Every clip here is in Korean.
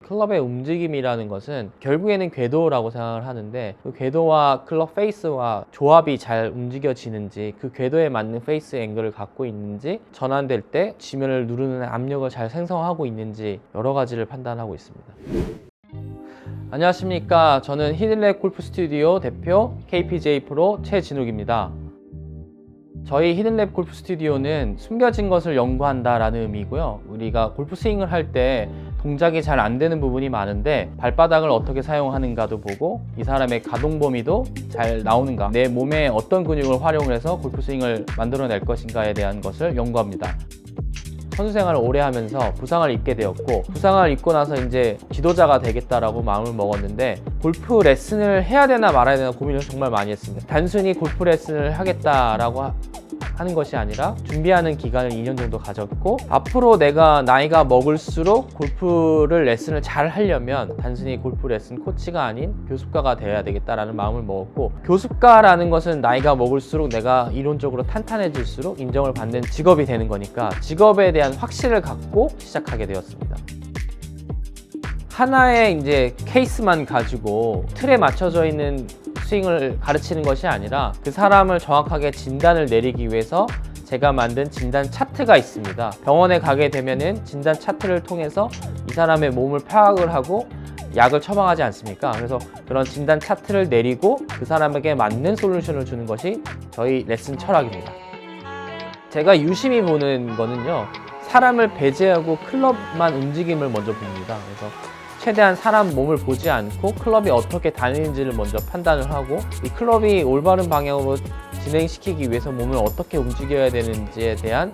클럽의 움직임이라는 것은 결국에는 궤도라고 생각을 하는데, 그 궤도와 클럽 페이스와 조합이 잘 움직여지는지, 그 궤도에 맞는 페이스 앵글을 갖고 있는지, 전환될 때 지면을 누르는 압력을 잘 생성하고 있는지 여러 가지를 판단하고 있습니다. 안녕하십니까. 저는 히든랩 골프 스튜디오 대표 KPJ 프로 최진욱입니다. 저희 히든랩 골프 스튜디오는 숨겨진 것을 연구한다 라는 의미고요. 우리가 골프 스윙을 할 때 동작이 잘 안 되는 부분이 많은데 발바닥을 어떻게 사용하는가도 보고, 이 사람의 가동 범위도 잘 나오는가, 내 몸에 어떤 근육을 활용을 해서 골프 스윙을 만들어낼 것인가에 대한 것을 연구합니다. 선수 생활을 오래 하면서 부상을 입게 되었고, 부상을 입고 나서 이제 지도자가 되겠다라고 마음을 먹었는데, 골프 레슨을 해야 되나 말아야 되나 고민을 정말 많이 했습니다. 단순히 골프 레슨을 하겠다라고 하는 것이 아니라 준비하는 기간을 2년 정도 가졌고, 앞으로 내가 나이가 먹을수록 골프를 레슨을 잘 하려면 단순히 골프 레슨 코치가 아닌 교습가가 되어야 되겠다라는 마음을 먹었고, 교습가라는 것은 나이가 먹을수록 내가 이론적으로 탄탄해질수록 인정을 받는 직업이 되는 거니까 직업에 대한 확신을 갖고 시작하게 되었습니다. 하나의 이제 케이스만 가지고 틀에 맞춰져 있는 스윙을 가르치는 것이 아니라, 그 사람을 정확하게 진단을 내리기 위해서 제가 만든 진단 차트가 있습니다. 병원에 가게 되면은 진단 차트를 통해서 이 사람의 몸을 파악을 하고 약을 처방하지 않습니까? 그래서 그런 진단 차트를 내리고 그 사람에게 맞는 솔루션을 주는 것이 저희 레슨 철학입니다. 제가 유심히 보는 거는요, 사람을 배제하고 클럽만 움직임을 먼저 봅니다. 그래서 최대한 사람 몸을 보지 않고 클럽이 어떻게 다니는지를 먼저 판단을 하고, 이 클럽이 올바른 방향으로 진행시키기 위해서 몸을 어떻게 움직여야 되는지에 대한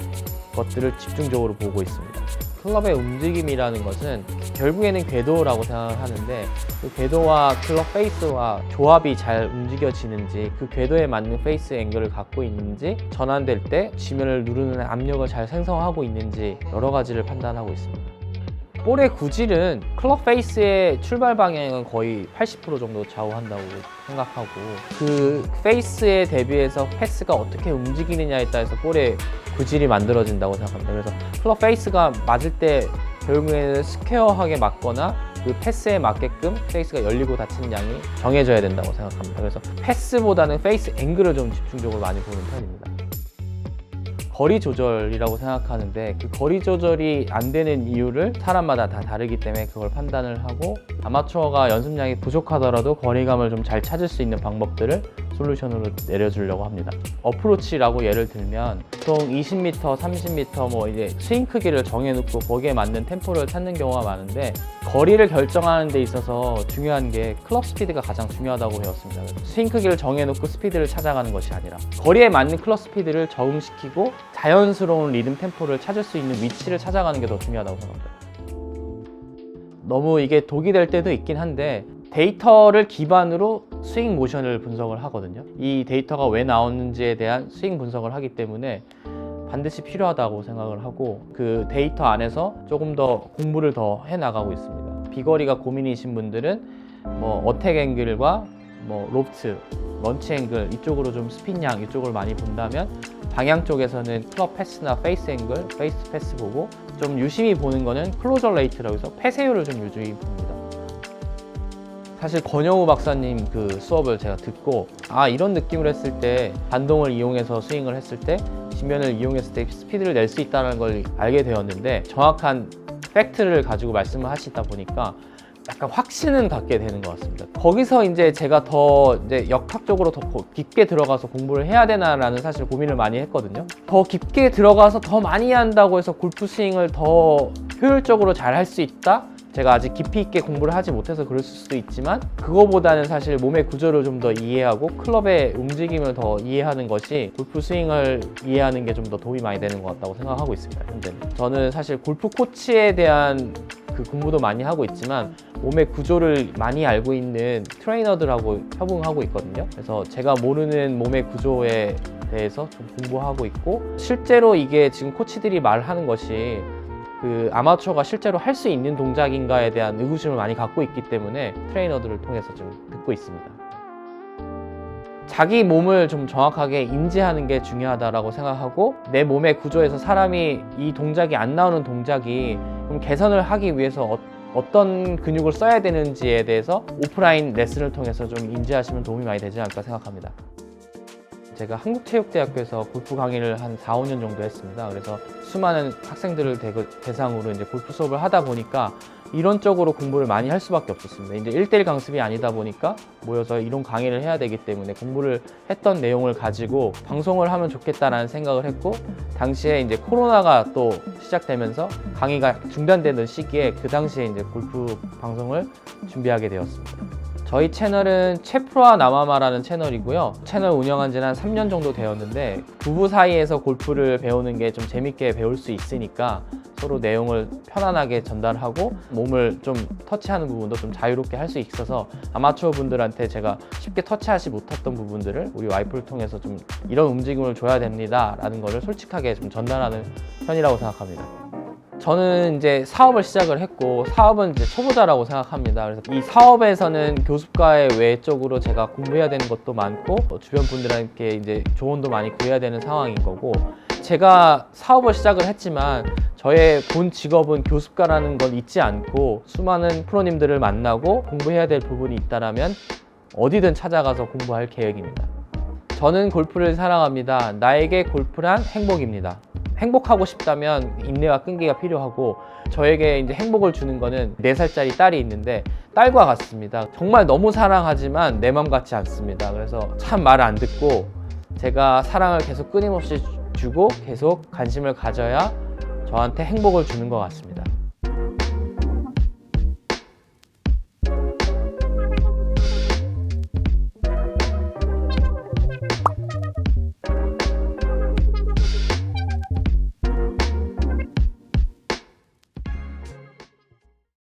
것들을 집중적으로 보고 있습니다. 클럽의 움직임이라는 것은 결국에는 궤도라고 생각을 하는데, 그 궤도와 클럽 페이스와 조합이 잘 움직여지는지, 그 궤도에 맞는 페이스 앵글을 갖고 있는지, 전환될 때 지면을 누르는 압력을 잘 생성하고 있는지 여러 가지를 판단하고 있습니다. 볼의 구질은 클럽 페이스의 출발 방향은 거의 80% 정도 좌우한다고 생각하고, 그 페이스에 대비해서 패스가 어떻게 움직이느냐에 따라서 볼의 구질이 만들어진다고 생각합니다. 그래서 클럽 페이스가 맞을 때 결국에는 스퀘어하게 맞거나 그 패스에 맞게끔 페이스가 열리고 닫히는 양이 정해져야 된다고 생각합니다. 그래서 패스보다는 페이스 앵글을 좀 집중적으로 많이 보는 편입니다. 거리 조절이라고 생각하는데, 그 거리 조절이 안 되는 이유를 사람마다 다 다르기 때문에 그걸 판단을 하고, 아마추어가 연습량이 부족하더라도 거리감을 좀 잘 찾을 수 있는 방법들을 솔루션으로 내려주려고 합니다. 어프로치라고 예를 들면 보통 20m, 30m 뭐 이제 스윙 크기를 정해놓고 거기에 맞는 템포를 찾는 경우가 많은데, 거리를 결정하는 데 있어서 중요한 게 클럽 스피드가 가장 중요하다고 배웠습니다. 스윙 크기를 정해놓고 스피드를 찾아가는 것이 아니라 거리에 맞는 클럽 스피드를 적응시키고 자연스러운 리듬 템포를 찾을 수 있는 위치를 찾아가는 게 더 중요하다고 생각합니다. 너무 이게 독이 될 때도 있긴 한데, 데이터를 기반으로 스윙 모션을 분석을 하거든요. 이 데이터가 왜 나오는지에 대한 스윙 분석을 하기 때문에 반드시 필요하다고 생각을 하고, 그 데이터 안에서 조금 더 공부를 더 해나가고 있습니다. 비거리가 고민이신 분들은 뭐 어택 앵글과 뭐 로프트, 런치 앵글 이쪽으로 좀 스핀량 이쪽을 많이 본다면, 방향 쪽에서는 클럽 패스나 페이스 앵글, 페이스 패스 보고, 좀 유심히 보는 거는 클로저 레이트라고 해서 폐쇄율을 좀 유심히 봅니다. 사실 권영우 박사님 그 수업을 제가 듣고, 이런 느낌을 했을 때 반동을 이용해서 스윙을 했을 때 지면을 이용했을 때 스피드를 낼 수 있다는 걸 알게 되었는데, 정확한 팩트를 가지고 말씀을 하시다 보니까 약간 확신은 갖게 되는 것 같습니다. 거기서 이제 제가 더 이제 역학적으로 더 깊게 들어가서 공부를 해야 되나라는 사실 고민을 많이 했거든요. 더 깊게 들어가서 더 많이 한다고 해서 골프 스윙을 더 효율적으로 잘 할 수 있다? 제가 아직 깊이 있게 공부를 하지 못해서 그럴 수도 있지만, 그거보다는 사실 몸의 구조를 좀 더 이해하고 클럽의 움직임을 더 이해하는 것이 골프 스윙을 이해하는 게 좀 더 도움이 많이 되는 것 같다고 생각하고 있습니다. 현재는 저는 사실 골프 코치에 대한 그 공부도 많이 하고 있지만, 몸의 구조를 많이 알고 있는 트레이너들하고 협응하고 있거든요. 그래서 제가 모르는 몸의 구조에 대해서 좀 공부하고 있고, 실제로 이게 지금 코치들이 말하는 것이 그 아마추어가 실제로 할 수 있는 동작인가에 대한 의구심을 많이 갖고 있기 때문에 트레이너들을 통해서 좀 듣고 있습니다. 자기 몸을 좀 정확하게 인지하는 게 중요하다고 생각하고, 내 몸의 구조에서 사람이 이 동작이 안 나오는 동작이 좀 개선을 하기 위해서 어떤 근육을 써야 되는지에 대해서 오프라인 레슨을 통해서 좀 인지하시면 도움이 많이 되지 않을까 생각합니다. 제가 한국체육대학교에서 골프 강의를 한 4, 5년 정도 했습니다. 그래서 수많은 학생들을 대상으로 이제 골프 수업을 하다 보니까 이론적으로 공부를 많이 할 수밖에 없었습니다. 이제 1대1 강습이 아니다 보니까 모여서 이론 강의를 해야 되기 때문에 공부를 했던 내용을 가지고 방송을 하면 좋겠다라는 생각을 했고, 당시에 이제 코로나가 또 시작되면서 강의가 중단되는 시기에 그 당시에 이제 골프 방송을 준비하게 되었습니다. 저희 채널은 채프로와 나마마라는 채널이고요. 채널 운영한 지는 한 3년 정도 되었는데, 부부 사이에서 골프를 배우는 게 좀 재밌게 배울 수 있으니까 서로 내용을 편안하게 전달하고 몸을 좀 터치하는 부분도 좀 자유롭게 할 수 있어서 아마추어 분들한테 제가 쉽게 터치하지 못했던 부분들을 우리 와이프를 통해서 좀 이런 움직임을 줘야 됩니다 라는 거를 솔직하게 좀 전달하는 편이라고 생각합니다. 저는 이제 사업을 시작을 했고, 사업은 이제 초보자라고 생각합니다. 그래서 이 사업에서는 교습과의 외적으로 제가 공부해야 되는 것도 많고, 주변 분들한테 이제 조언도 많이 구해야 되는 상황인 거고, 제가 사업을 시작을 했지만 저의 본 직업은 교습가라는 건 잊지 않고 수많은 프로님들을 만나고 공부해야 될 부분이 있다면 어디든 찾아가서 공부할 계획입니다. 저는 골프를 사랑합니다. 나에게 골프란 행복입니다. 행복하고 싶다면 인내와 끈기가 필요하고, 저에게 이제 행복을 주는 거는 4살짜리 딸이 있는데 딸과 같습니다. 정말 너무 사랑하지만 내 맘 같지 않습니다. 그래서 참 말을 안 듣고 제가 사랑을 계속 끊임없이 주고 계속 관심을 가져야 저한테 행복을 주는 것 같습니다.